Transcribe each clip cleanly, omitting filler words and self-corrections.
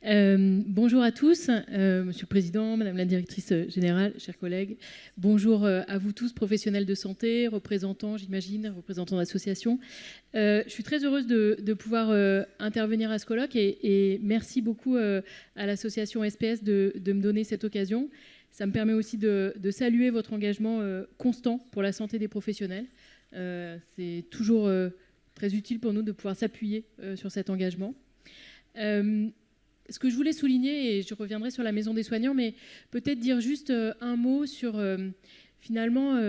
Bonjour à tous, Monsieur le Président, Madame la Directrice Générale, chers collègues. Bonjour à vous tous, professionnels de santé, représentants, j'imagine, représentants d'associations. Je suis très heureuse de pouvoir intervenir à ce colloque et merci beaucoup à l'association SPS de me donner cette occasion. Ça me permet aussi de saluer votre engagement constant pour la santé des professionnels. C'est toujours très utile pour nous de pouvoir s'appuyer sur cet engagement. Ce que je voulais souligner, et je reviendrai sur la Maison des soignants, mais peut-être dire juste un mot sur, finalement,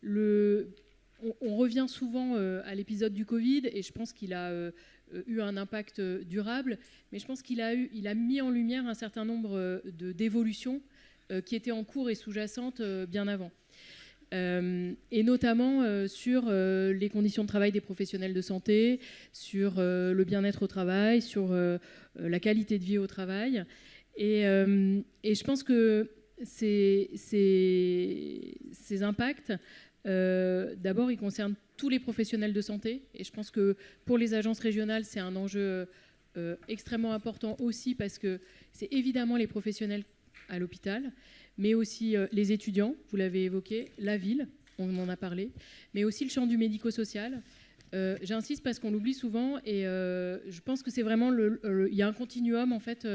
on revient souvent à l'épisode du Covid, et je pense qu'il a eu un impact durable, mais je pense qu'il a mis en lumière un certain nombre d'évolutions qui étaient en cours et sous-jacentes bien avant. Et notamment sur les conditions de travail des professionnels de santé, sur le bien-être au travail, sur la qualité de vie au travail. Et je pense que ces impacts, d'abord, ils concernent tous les professionnels de santé. Et je pense que pour les agences régionales, c'est un enjeu extrêmement important aussi parce que c'est évidemment les professionnels à l'hôpital, mais aussi les étudiants, vous l'avez évoqué, la ville, on en a parlé, mais aussi le champ du médico-social. J'insiste parce qu'on l'oublie souvent et je pense que c'est vraiment il y a un continuum en fait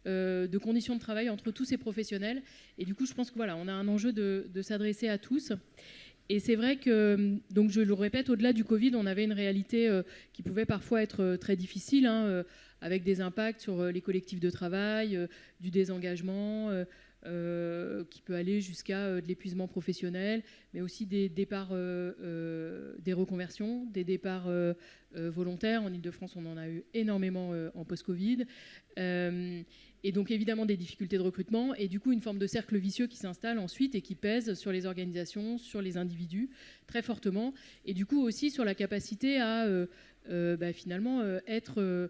de conditions de travail entre tous ces professionnels et du coup je pense que voilà, on a un enjeu de s'adresser à tous. Et c'est vrai que, donc je le répète, au-delà du Covid, on avait une réalité qui pouvait parfois être très difficile, avec des impacts sur les collectifs de travail, du désengagement, qui peut aller jusqu'à de l'épuisement professionnel, mais aussi des départs, des reconversions, des départs volontaires. En Ile-de-France, on en a eu énormément en post-Covid. Et donc évidemment des difficultés de recrutement et du coup une forme de cercle vicieux qui s'installe ensuite et qui pèse sur les organisations, sur les individus très fortement et du coup aussi sur la capacité à finalement être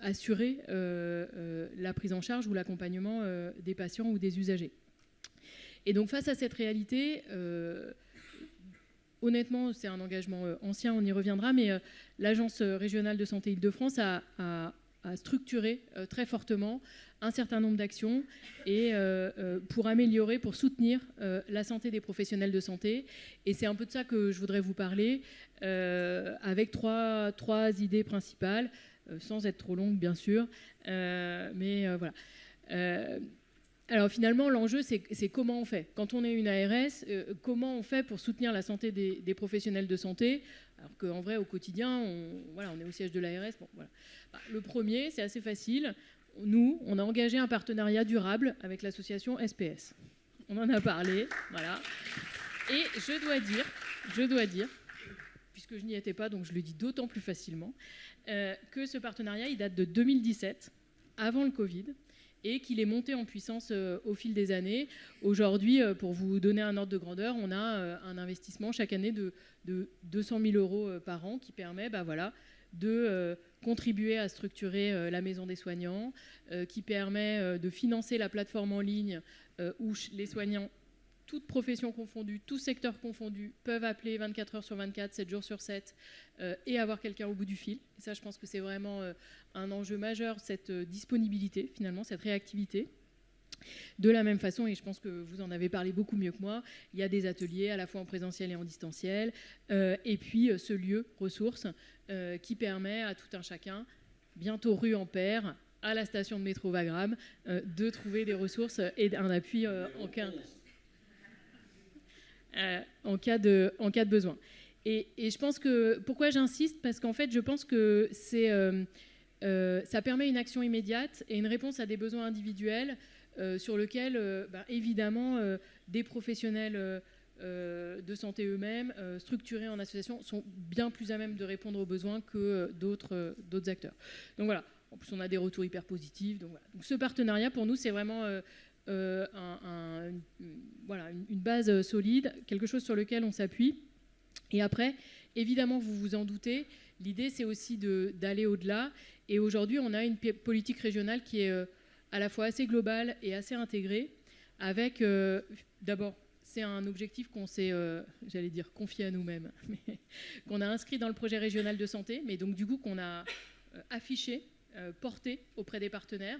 assurer la prise en charge ou l'accompagnement des patients ou des usagers. Et donc face à cette réalité, honnêtement c'est un engagement ancien, on y reviendra, mais l'Agence régionale de santé Île-de-France a structuré très fortement un certain nombre d'actions et pour améliorer, pour soutenir la santé des professionnels de santé. Et c'est un peu de ça que je voudrais vous parler, avec trois idées principales, sans être trop longue bien sûr, mais voilà. Alors finalement, l'enjeu, c'est comment on fait. Quand on est une ARS, comment on fait pour soutenir la santé des professionnels de santé, alors qu'en vrai, au quotidien, on est au siège de l'ARS. Bon, voilà. Le premier, c'est assez facile. Nous, on a engagé un partenariat durable avec l'association SPS. On en a parlé, voilà. Et je dois dire, puisque je n'y étais pas, donc je le dis d'autant plus facilement, que ce partenariat, il date de 2017, avant le Covid, et qu'il est monté en puissance au fil des années. Aujourd'hui, pour vous donner un ordre de grandeur, on a un investissement chaque année de 200 000 € par an qui permet de contribuer à structurer la maison des soignants, qui permet de financer la plateforme en ligne où les soignants, toutes professions confondues, tous secteurs confondus, peuvent appeler 24 heures sur 24, 7 jours sur 7 et avoir quelqu'un au bout du fil. Et ça, je pense que c'est vraiment un enjeu majeur, cette disponibilité, finalement, cette réactivité. De la même façon, et je pense que vous en avez parlé beaucoup mieux que moi, il y a des ateliers à la fois en présentiel et en distanciel, et puis ce lieu ressources qui permet à tout un chacun, bientôt rue Ampère, à la station de métro Wagram, de trouver des ressources et un appui en cas de besoin. Et je pense que, pourquoi j'insiste ? Parce qu'en fait, je pense que ça permet une action immédiate et une réponse à des besoins individuels sur lequel, évidemment, des professionnels de santé eux-mêmes, structurés en association, sont bien plus à même de répondre aux besoins que d'autres acteurs. Donc voilà, en plus on a des retours hyper positifs. Donc, voilà. Donc ce partenariat, pour nous, c'est vraiment une base solide, quelque chose sur lequel on s'appuie. Et après, évidemment, vous vous en doutez, l'idée, c'est aussi d'aller au-delà. Et aujourd'hui, on a une politique régionale qui est à la fois assez globale et assez intégrée, avec, d'abord, c'est un objectif qu'on s'est, confié à nous-mêmes, qu'on a inscrit dans le projet régional de santé, mais donc du coup qu'on a affiché portée auprès des partenaires.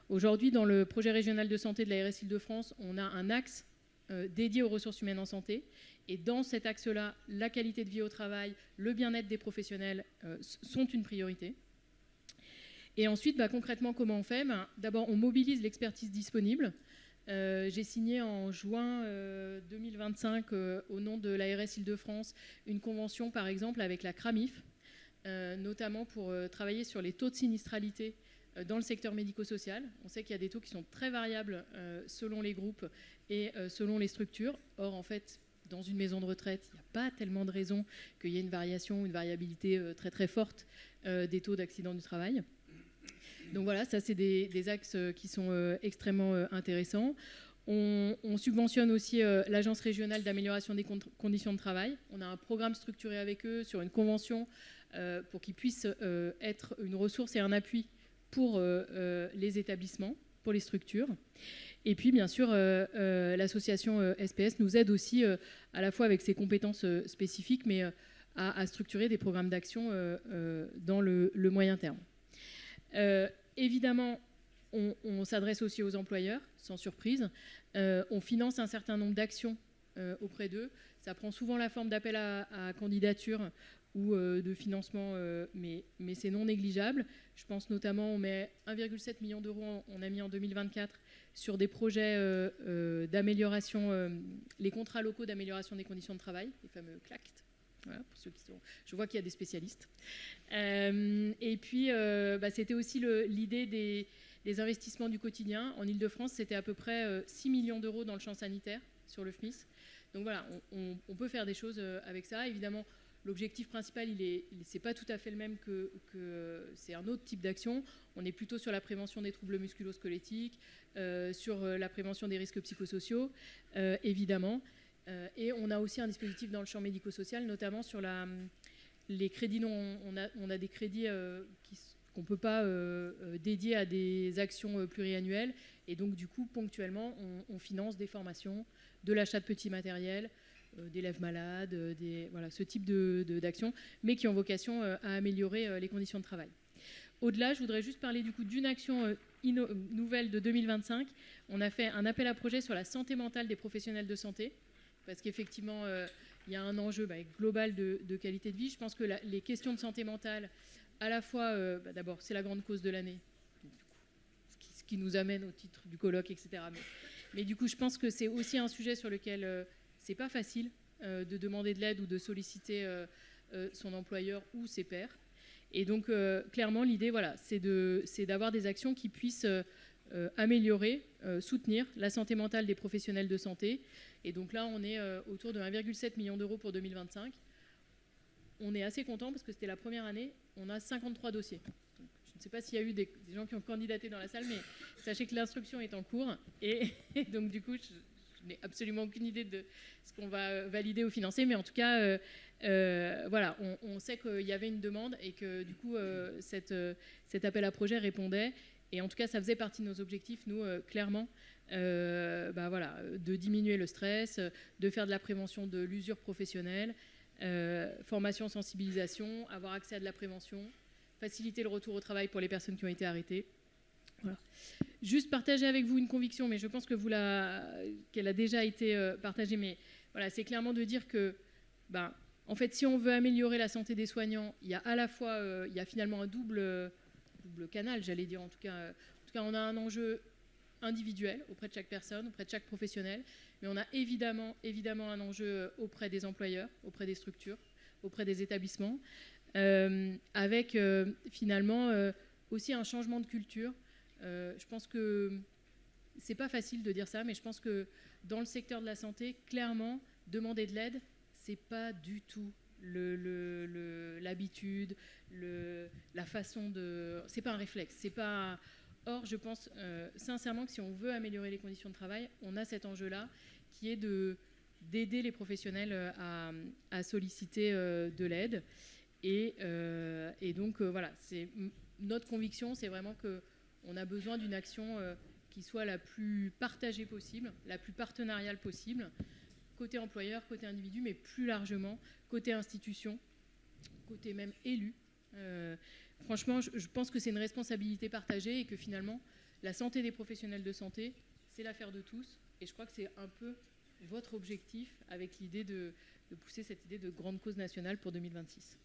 Aujourd'hui, dans le projet régional de santé de la RS Île-de-France, on a un axe dédié aux ressources humaines en santé. Et dans cet axe-là, la qualité de vie au travail, le bien-être des professionnels sont une priorité. Et ensuite, concrètement, comment on fait ? D'abord, on mobilise l'expertise disponible. J'ai signé en juin 2025, au nom de l'ARS Île-de-France, une convention, par exemple, avec la CRAMIF, notamment pour travailler sur les taux de sinistralité dans le secteur médico-social. On sait qu'il y a des taux qui sont très variables selon les groupes et selon les structures. Or, en fait, dans une maison de retraite, il n'y a pas tellement de raisons qu'il y ait une variation, une variabilité très très forte des taux d'accident du travail. Donc voilà, ça c'est des axes qui sont extrêmement intéressants. On subventionne aussi l'Agence régionale d'amélioration des conditions de travail. On a un programme structuré avec eux sur une convention pour qu'ils puissent être une ressource et un appui pour les établissements, pour les structures. Et puis, bien sûr, l'association SPS nous aide aussi, à la fois avec ses compétences spécifiques, mais à structurer des programmes d'action dans le moyen terme. Évidemment, on s'adresse aussi aux employeurs, sans surprise. On finance un certain nombre d'actions auprès d'eux. Ça prend souvent la forme d'appel à candidature ou de financement, mais c'est non négligeable. Je pense notamment, on met 1,7 million d'euros, on a mis en 2024, sur des projets d'amélioration, les contrats locaux d'amélioration des conditions de travail, les fameux CLACT. Voilà, pour ceux qui sont... Je vois qu'il y a des spécialistes. Et puis, c'était aussi l'idée des investissements du quotidien. En Ile-de-France, c'était à peu près 6 millions d'euros dans le champ sanitaire sur le FMIS. Donc voilà, on peut faire des choses avec ça. Évidemment, l'objectif principal, c'est pas tout à fait le même que c'est un autre type d'action. On est plutôt sur la prévention des troubles musculo-squelettiques, sur la prévention des risques psychosociaux, évidemment. Et on a aussi un dispositif dans le champ médico-social, notamment sur les crédits. On a des crédits qu'on ne peut pas dédier à des actions pluriannuelles. Et donc, du coup, ponctuellement, on finance des formations, de l'achat de petits matériels, d'élèves malades, voilà, ce type d'actions, mais qui ont vocation à améliorer les conditions de travail. Au-delà, je voudrais juste parler du coup d'une action nouvelle de 2025. On a fait un appel à projet sur la santé mentale des professionnels de santé, parce qu'effectivement, il y a un enjeu global de qualité de vie. Je pense que les questions de santé mentale, à la fois, d'abord, c'est la grande cause de l'année, ce qui nous amène au titre du colloque, etc. Mais du coup, je pense que c'est aussi un sujet sur lequel c'est pas facile de demander de l'aide ou de solliciter son employeur ou ses pairs. Et donc, clairement, l'idée, voilà, c'est d'avoir des actions qui puissent améliorer, soutenir la santé mentale des professionnels de santé. Et donc là, on est autour de 1,7 million d'euros pour 2025. On est assez content parce que c'était la première année. On a 53 dossiers. Donc, je ne sais pas s'il y a eu des gens qui ont candidaté dans la salle, mais sachez que l'instruction est en cours. Et donc, du coup, je n'ai absolument aucune idée de ce qu'on va valider ou financer. Mais en tout cas, voilà, on sait qu'il y avait une demande et que, du coup, cet appel à projet répondait. Et en tout cas, ça faisait partie de nos objectifs, nous, clairement, voilà, de diminuer le stress, de faire de la prévention de l'usure professionnelle, formation, sensibilisation, avoir accès à de la prévention, faciliter le retour au travail pour les personnes qui ont été arrêtées. Voilà. Juste partager avec vous une conviction, mais je pense que qu'elle a déjà été partagée, mais voilà, c'est clairement de dire que, en fait, si on veut améliorer la santé des soignants, il y a à la fois, il y a finalement un double canal, j'allais dire. En tout cas, on a un enjeu individuel auprès de chaque personne, auprès de chaque professionnel, mais on a évidemment un enjeu auprès des employeurs, auprès des structures, auprès des établissements, avec finalement aussi un changement de culture. Je pense que c'est pas facile de dire ça, mais je pense que dans le secteur de la santé, clairement, demander de l'aide, c'est pas du tout l'habitude, la façon de... C'est pas un réflexe, c'est pas... Or, je pense sincèrement que si on veut améliorer les conditions de travail, on a cet enjeu-là qui est d'aider les professionnels à solliciter de l'aide. Et donc, voilà, notre conviction, c'est vraiment qu'on a besoin d'une action qui soit la plus partagée possible, la plus partenariale possible, côté employeur, côté individu, mais plus largement, côté institution, côté même élu. franchement, je pense que c'est une responsabilité partagée et que finalement, la santé des professionnels de santé, c'est l'affaire de tous. Et je crois que c'est un peu votre objectif avec l'idée de pousser cette idée de grande cause nationale pour 2026.